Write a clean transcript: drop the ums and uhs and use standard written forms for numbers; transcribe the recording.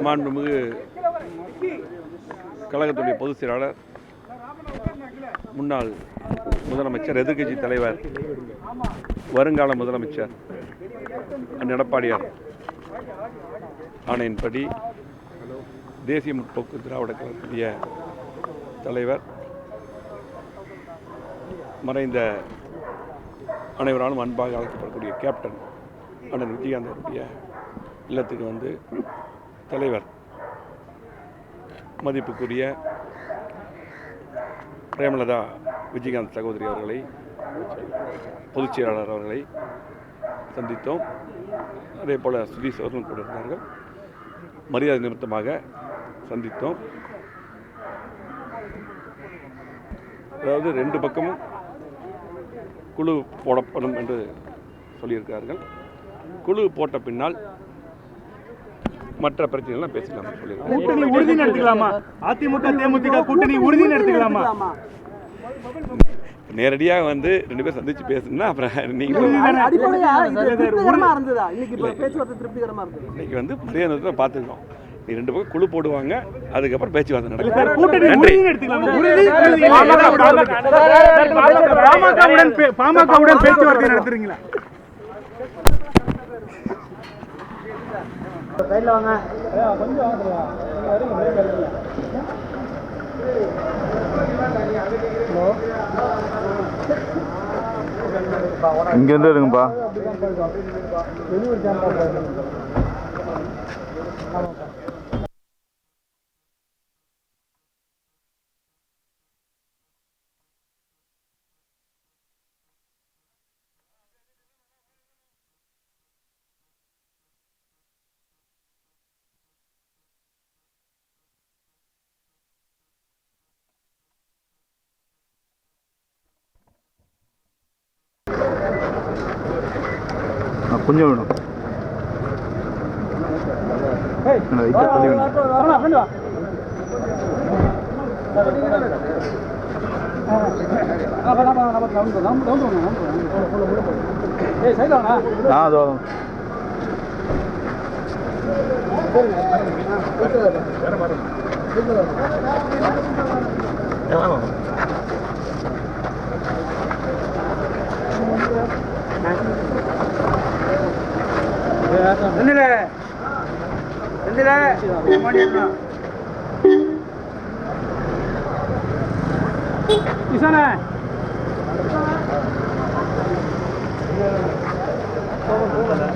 மாண்புமிகு கழகத்துடைய பொதுச் செயலாளர், முன்னாள் முதலமைச்சர், எதிர்க்கட்சி தலைவர், வருங்கால முதலமைச்சர் அண்ணன் எடப்பாடியார் ஆணையின்படி தேசிய முற்போக்கு திராவிட கழகத்துடைய தலைவர், மறைந்த அனைவராலும் அன்பாக அழைக்கப்படக்கூடிய கேப்டன் அண்ணன் விஜயகாந்தனுடைய இல்லத்துக்கு வந்து தலைவர், மதிப்புக்குரிய பிரேமலதா விஜயகாந்த் சகோதரி அவர்களை, பொதுச் செயலாளர் அவர்களை சந்தித்தோம். அதே போல் சுதீஷ் அவர்களும் கூட இருந்தார்கள். மரியாதை நிமித்தமாக சந்தித்தோம். அதாவது ரெண்டு பக்கமும் குழு போடப்படும் என்று சொல்லியிருக்கிறார்கள். குழு போட்ட பின்னால் மற்ற பிரச்சனைகள்லாம் பேசிக்கலாம் சொல்லியிருக்காங்க. கூட்டணி உறுதி நடத்திக்கலாமா? அதிமுக தேமுதிக கூட்டணி உறுதி நடத்திக்கலாமா? நேரடியாக வந்து ரெண்டு பேரும் சந்திச்சு பேசணும்னா அப்புறம் நீங்க இன்னைக்கு வந்து மரியாதை பார்த்துக்கணும். நீ ரெண்டு பக்கம் குழு போடுவாங்க, அதுக்கப்புறம் பேச்சுவார்த்தை நடக்கும். பாமகவுடன் பேச்சுவார்த்தை நடத்துறீங்களா? இங்க இருந்து இருங்கப்பா. கொஞ்சம் வேணும்.